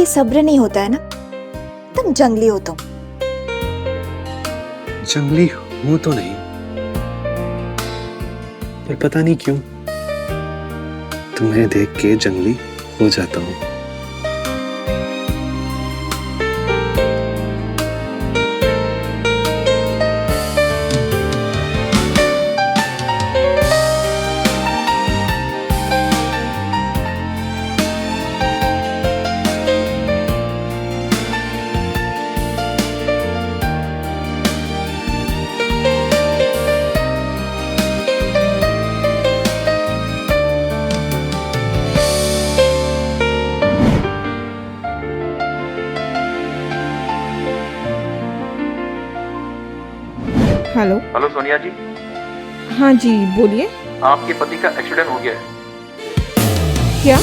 कभी सब्र नहीं होता है ना, तुम जंगली हो तुम। जंगली हूं तो नहीं, पर पता नहीं क्यों तुम्हें देख के जंगली हो जाता हूँ। हेलो। हेलो सोनिया जी। हाँ जी बोलिए। आपके पति का एक्सीडेंट हो गया है। क्या?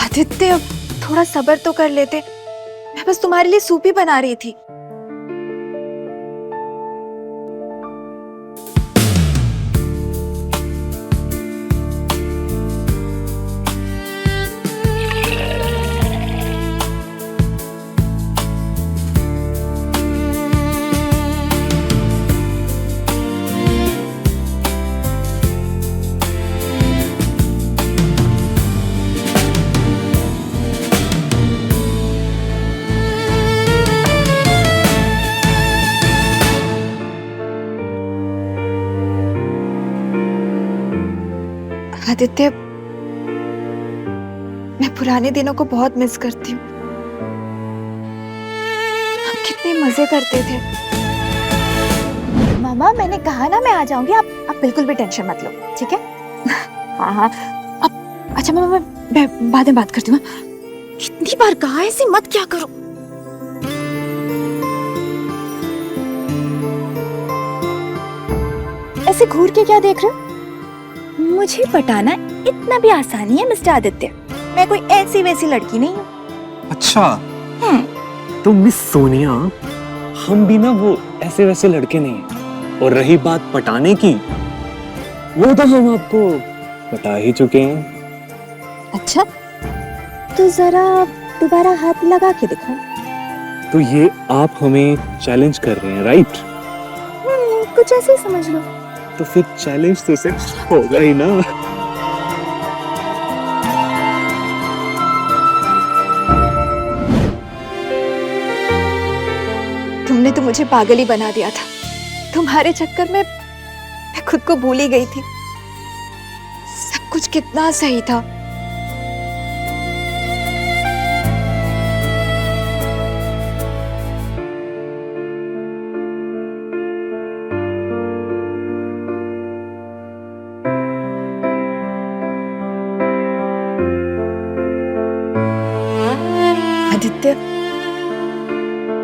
आदित्य, थोड़ा सब्र तो कर लेते, मैं बस तुम्हारे लिए सूप ही बना रही थी। आदित्य, मैं पुराने दिनों को बहुत मिस करती हूँ। हम कितने मजे करते थे। मामा, मैंने कहा ना मैं आ जाऊंगी, आप बिल्कुल भी टेंशन मत लो, ठीक है? हाँ हाँ। अब अच्छा मामा, मैं बाद में बात करती हूँ। कितनी बार कहा है ऐसे मत क्या करो। ऐसे घूर के क्या देख रहे हो? मुझे पटाना इतना भी आसान नहीं है मिस्टर आदित्य। मैं कोई ऐसी वैसी लड़की नहीं हूँ। अच्छा, तो मिस सोनिया, हम भी ना वो ऐसे वैसे लड़के नहीं हैं। और रही बात पटाने की, वो तो हम आपको बता ही चुके हैं। अच्छा, तो जरा दोबारा हाथ लगा के दिखाओ। तो ये आप हमें चैलेंज कर रहे हैं, राइट? कुछ ऐसे ही समझ लो। तो फिर चैलेंज तो सिर्फ होगा ही ना। तुमने तो मुझे पागल ही बना दिया था। तुम्हारे चक्कर में मैं खुद को भूल ही गई थी। सब कुछ कितना सही था। आदित्य,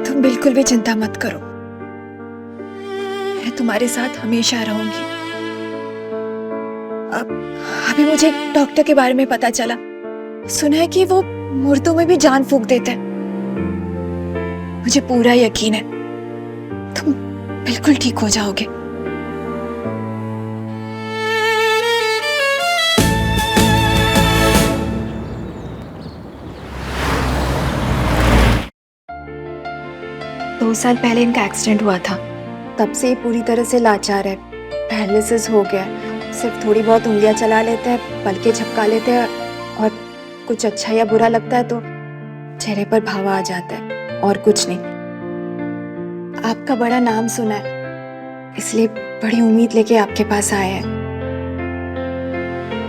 तुम बिल्कुल भी चिंता मत करो, मैं तुम्हारे साथ हमेशा रहूंगी। अभी मुझे एक डॉक्टर के बारे में पता चला, सुना है कि वो मुर्दों में भी जान फूंक देते हैं। मुझे पूरा यकीन है तुम बिल्कुल ठीक हो जाओगे। दो साल पहले इनका एक्सीडेंट हुआ था, तब से ये पूरी तरह से लाचार है। पैरालिसिस हो गया है, सिर्फ थोड़ी बहुत उंगलियां चला लेते हैं, पलके झपका लेते हैं, और कुछ अच्छा या बुरा लगता है तो चेहरे पर भाव आ जाता है, और कुछ नहीं। आपका बड़ा नाम सुना है, इसलिए बड़ी उम्मीद लेके आपके पास आए हैं।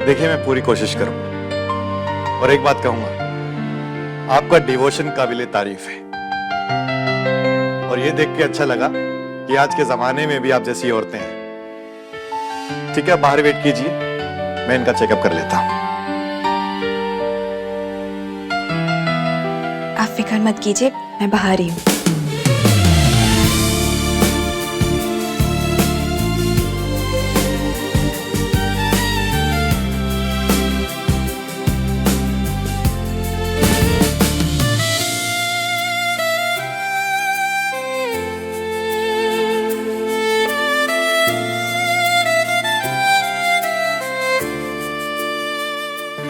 देखिए, मैं पूरी कोशिश करूंगा, और एक बात कहूंगा, आपका डिवोशन काबिले तारीफ है, और ये देख के अच्छा लगा कि आज के जमाने में भी आप जैसी औरतें हैं। ठीक है, बाहर वेट कीजिए, मैं इनका चेकअप कर लेता हूं। आप फिक्र मत कीजिए, मैं बाहर ही हूँ।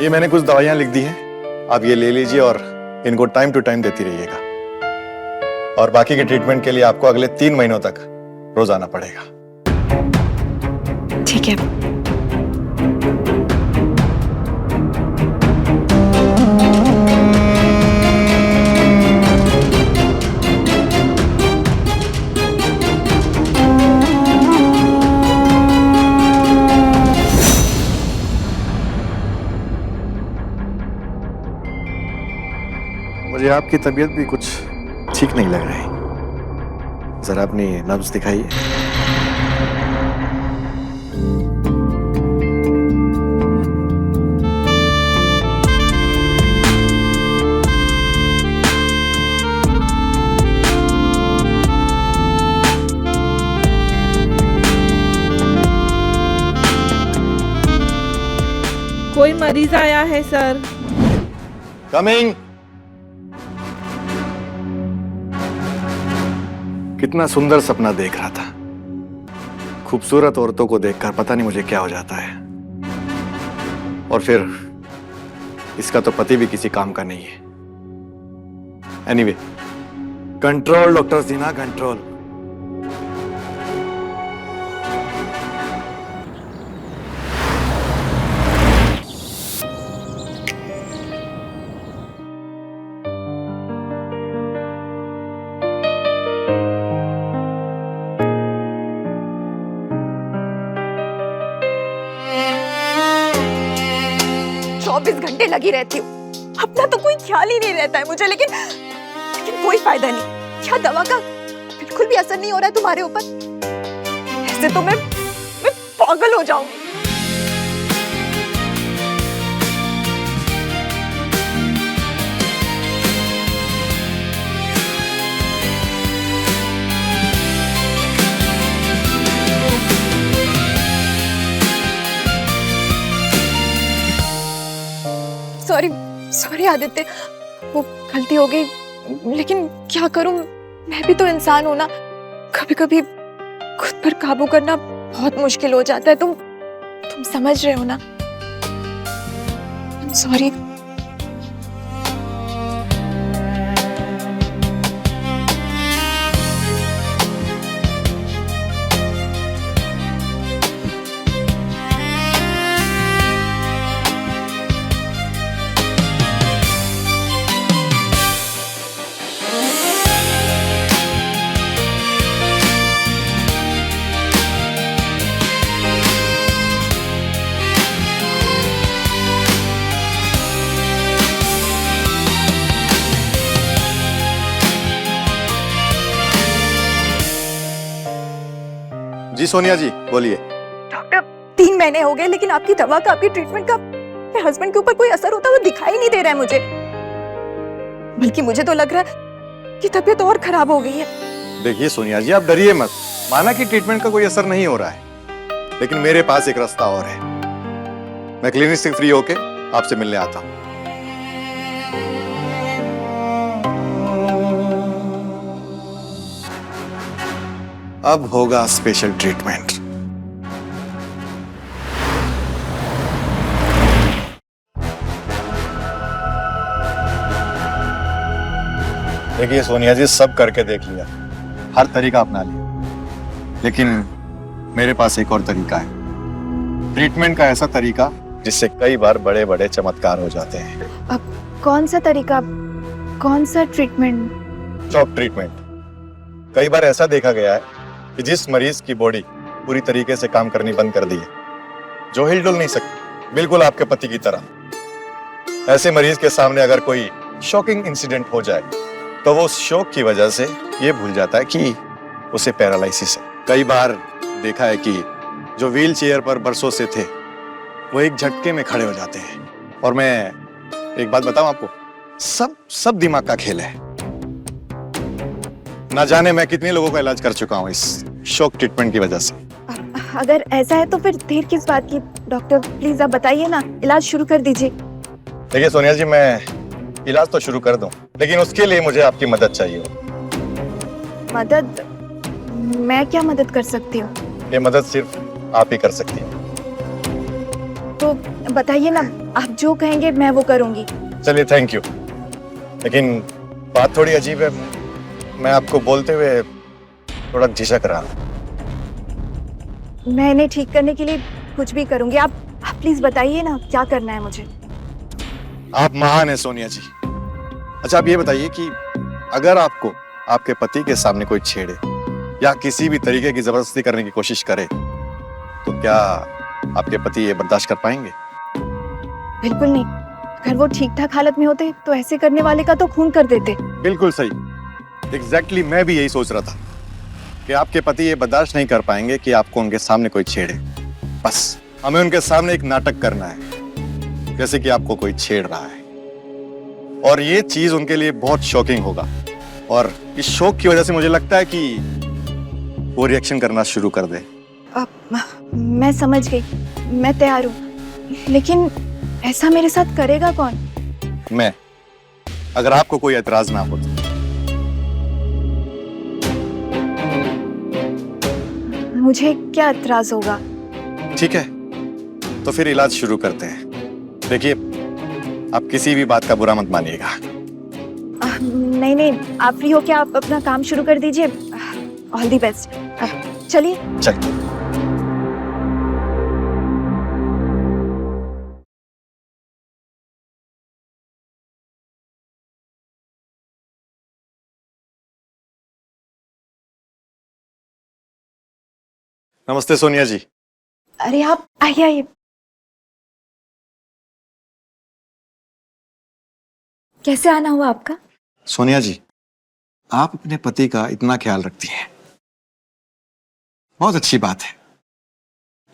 ये मैंने कुछ दवाइयां लिख दी हैं, आप ये ले लीजिए और इनको टाइम टू टाइम देती रहिएगा। और बाकी के ट्रीटमेंट के लिए आपको अगले 3 महीनों तक रोज आना पड़ेगा। ठीक है। मुझे आपकी तबीयत भी कुछ ठीक नहीं लग रही, जरा अपनी नब्ज दिखाइए। कोई मरीज आया है सर। कमिंग। कितना सुंदर सपना देख रहा था। खूबसूरत औरतों को देखकर पता नहीं मुझे क्या हो जाता है। और फिर इसका तो पति भी किसी काम का नहीं है। Anyway, control doctor Sinha, control. घंटे लगी रहती हूँ, अपना तो कोई ख्याल ही नहीं रहता है मुझे। लेकिन कोई फायदा नहीं। क्या दवा का बिल्कुल भी असर नहीं हो रहा है तुम्हारे ऊपर? ऐसे तो मैं पागल हो जाऊंगी। सॉरी सॉरी आदित्य, वो गलती हो गई। लेकिन क्या करूं, मैं भी तो इंसान हूं ना। कभी कभी खुद पर काबू करना बहुत मुश्किल हो जाता है। तुम समझ रहे हो ना? सॉरी। जी सोनिया जी, बोलिए। डॉक्टर, 3 महीने हो गए, लेकिन आपकी दवा का, आपकी ट्रीटमेंट का मेरे हस्बैंड के ऊपर कोई असर होता हुआ दिखाई नहीं दे रहा है मुझे। बल्कि मुझे तो लग रहा है कि तबीयत और खराब हो गई है। देखिए सोनिया जी, आप डरिए मत। माना कि ट्रीटमेंट का कोई असर नहीं हो रहा है, लेकिन मेरे पास एक रास्ता और है। मैं क्लिनिक से फ्री होके आपसे मिलने आता हूं। अब होगा स्पेशल ट्रीटमेंट। देखिए सोनिया जी, सब करके देख लिया, हर तरीका अपना लिया, लेकिन मेरे पास एक और तरीका है। ट्रीटमेंट का ऐसा तरीका जिससे कई बार बड़े बड़े चमत्कार हो जाते हैं। अब कौन सा तरीका, कौन सा ट्रीटमेंट? Shock treatment. कई बार ऐसा देखा गया है कि जिस मरीज की बॉडी पूरी तरीके से काम करनी बंद कर दी है, जो हिल डुल नहीं सकती, बिल्कुल आपके पति की तरह, ऐसे मरीज के सामने अगर कोई शॉकिंग इंसिडेंट हो जाए तो वो उस शॉक की वजह से ये भूल जाता है कि उसे पैरालिसिस है। कई बार देखा है कि जो व्हील चेयर पर बरसों से थे, वो एक झटके में खड़े हो जाते हैं। और मैं एक बात बताऊं आपको, सब दिमाग का खेल है। ना जाने मैं कितने लोगों का इलाज कर चुका हूं इस शॉक ट्रीटमेंट की वजह से। अगर ऐसा है तो फिर देर किस बात की? डॉक्टर प्लीज आप बताइए ना, इलाज शुरू कर दीजिए। देखिए सोनिया जी, मैं इलाज तो शुरू कर दूं, लेकिन उसके लिए मुझे आपकी मदद चाहिए हो। मदद? मैं क्या मदद कर सकती हूँ? ये मदद सिर्फ आप ही कर सकती हैं। तो बताइए ना, आप जो कहेंगे मैं वो करूंगी। चलिए, थैंक यू। लेकिन बात थोड़ी अजीब है, मैं आपको बोलते हुए थोड़ा झिझक रहा हूं। मैं इन्हें ठीक करने के लिए कुछ भी करूंगी। आप प्लीज बताइए ना क्या करना है मुझे। आप महान हैं सोनिया जी। अच्छा, आप ये बताइए कि अगर आपको आपके पति के सामने कोई छेड़े या किसी भी तरीके की जबरदस्ती करने की कोशिश करे तो क्या आपके पति ये बर्दाश्त कर पाएंगे? बिल्कुल नहीं। अगर वो ठीक ठाक हालत में होते तो ऐसे करने वाले का तो खून कर देते। बिल्कुल सही। एग्जैक्टली मैं भी यही सोच रहा था कि आपके पति ये बर्दाश्त नहीं कर पाएंगे कि आपको उनके सामने कोई छेड़े। बस हमें उनके सामने एक नाटक करना है, जैसे कि आपको कोई छेड़ रहा है, और ये चीज उनके लिए बहुत शॉकिंग होगा। और इस शौक की वजह से मुझे लगता है कि वो रिएक्शन करना शुरू कर दे। मैं समझ गई, मैं तैयार हूँ, लेकिन ऐसा मेरे साथ करेगा कौन? मैं, अगर आपको कोई एतराज ना हो तो। मुझे क्या एतराज होगा? ठीक है, तो फिर इलाज शुरू करते हैं। देखिए, आप किसी भी बात का बुरा मत मानिएगा। नहीं नहीं, आप फ्री हो क्या? आप अपना काम शुरू कर दीजिए। All the best. चलिए। चलिए। नमस्ते सोनिया जी। अरे आप आइए आइए। कैसे आना हुआ आपका? सोनिया जी, आप अपने पति का इतना ख्याल रखती हैं, बहुत अच्छी बात है,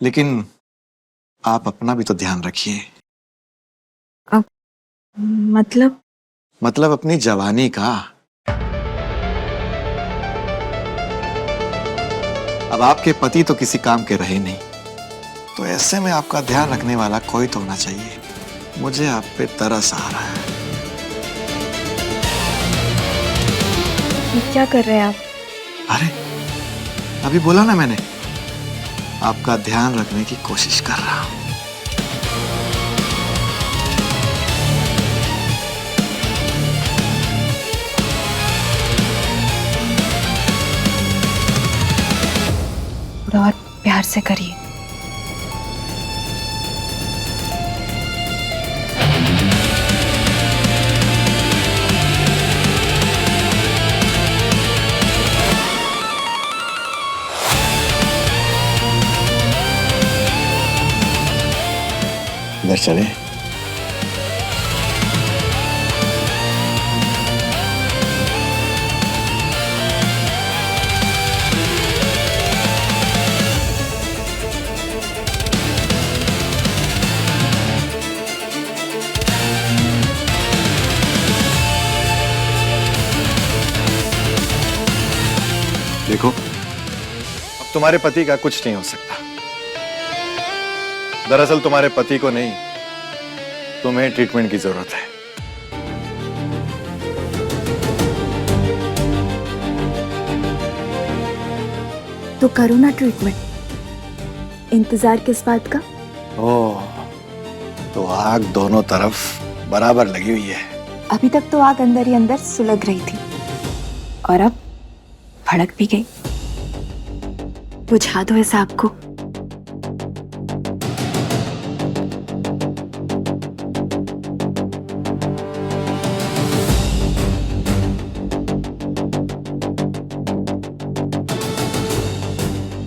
लेकिन आप अपना भी तो ध्यान रखिए। मतलब अपनी जवानी का। अब आपके पति तो किसी काम के रहे नहीं, तो ऐसे में आपका ध्यान रखने वाला कोई तो होना चाहिए। मुझे आप पे तरस आ रहा है। ये क्या कर रहे हैं आप? अरे, अभी बोला ना मैंने, आपका ध्यान रखने की कोशिश कर रहा हूं। थोड़ा और प्यार से करिए। इधर चले। देखो, अब तुम्हारे पति का कुछ नहीं हो सकता। दरअसल तुम्हारे पति को नहीं, तुम्हें ट्रीटमेंट की जरूरत है। तो करो ना ट्रीटमेंट। इंतजार किस बात का? ओह, तो आग दोनों तरफ बराबर लगी हुई है। अभी तक तो आग अंदर ही अंदर सुलग रही थी, और अब भड़क भी गई। बुझा दो इस आग को।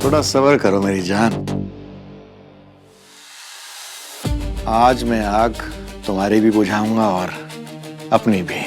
थोड़ा सब्र करो मेरी जान। आज मैं आग तुम्हारी भी बुझाऊंगा और अपनी भी।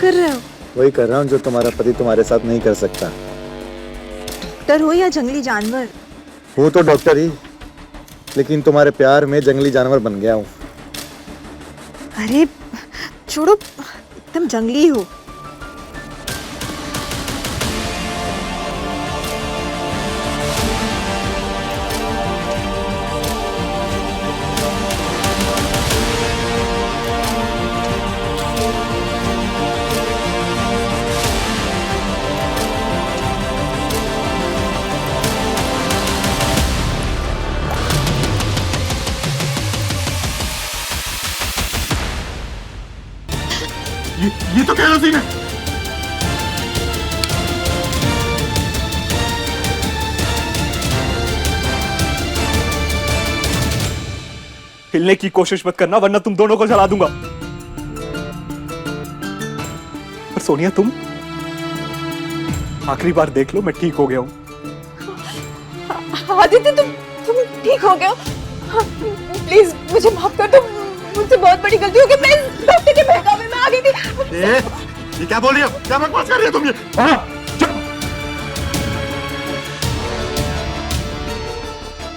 कर रहे हो? वही कर रहा हूँ जो तुम्हारा पति तुम्हारे साथ नहीं कर सकता। डॉक्टर हो या जंगली जानवर? वो तो डॉक्टर ही, लेकिन तुम्हारे प्यार में जंगली जानवर बन गया हूँ। अरे छोड़ो, एकदम जंगली हो। ये तो केरोसिन है। हिलने की कोशिश मत करना वरना तुम दोनों को जला दूंगा। पर सोनिया तुम आखिरी बार देख लो, मैं ठीक हो गया हूं। आदित्य तुम ठीक हो गए हो? प्लीज मुझे माफ कर दो, मुझसे बहुत बड़ी गलती हो गई। मैं इस डॉक्टर के बहकावे में आ गई थी। ये क्या बोल रही हो? क्या बकवास कर रही हो तुम ये? हाँ,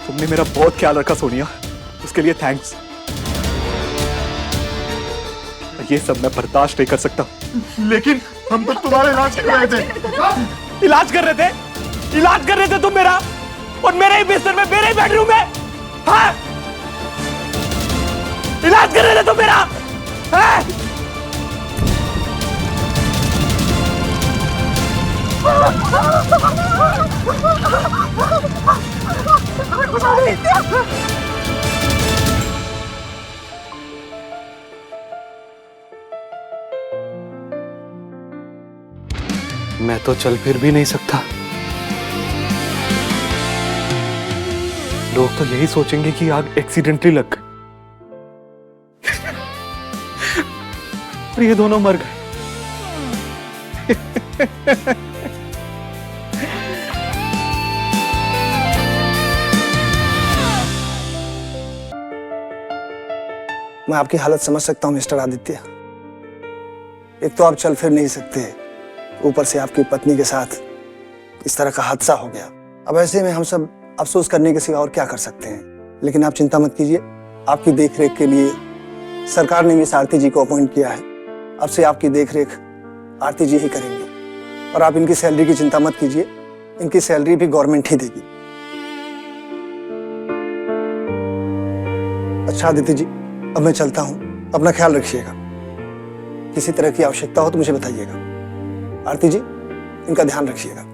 तुमने मेरा बहुत ख्याल रखा सोनिया, उसके लिए थैंक्स। ये सब मैं बर्दाश्त नहीं कर सकता। लेकिन हम तो तुम्हारा इलाज कर रहे थे। इलाज कर रहे थे? इलाज कर रहे थे तुम मेरा, और मेरे ही बिस्तर में, मेरे ही बेडरूम में? हाँ? इलाज कर रहे थे तुम मेरा? हाँ? मैं तो चल फिर भी नहीं सकता। लोग तो यही सोचेंगे कि आग एक्सीडेंटली लग गई। और ये दोनों मर गए। मैं आपकी हालत समझ सकता हूं मिस्टर आदित्य। एक तो आप चल फिर नहीं सकते, ऊपर से आपकी पत्नी के साथ इस तरह का हादसा हो गया। अब ऐसे में हम सब अफसोस करने के सिवा और क्या कर सकते हैं। लेकिन आप चिंता मत कीजिए, आपकी देखरेख के लिए सरकार ने मिस आरती जी को अपॉइंट किया है। अब से आपकी देखरेख आरती जी ही करेंगे। और आप इनकी सैलरी की चिंता मत कीजिए, इनकी सैलरी भी गवर्नमेंट ही देगी। अच्छा आदित्य जी, अब मैं चलता हूं, अपना ख्याल रखिएगा। किसी तरह की आवश्यकता हो तो मुझे बताइएगा। आरती जी, इनका ध्यान रखिएगा।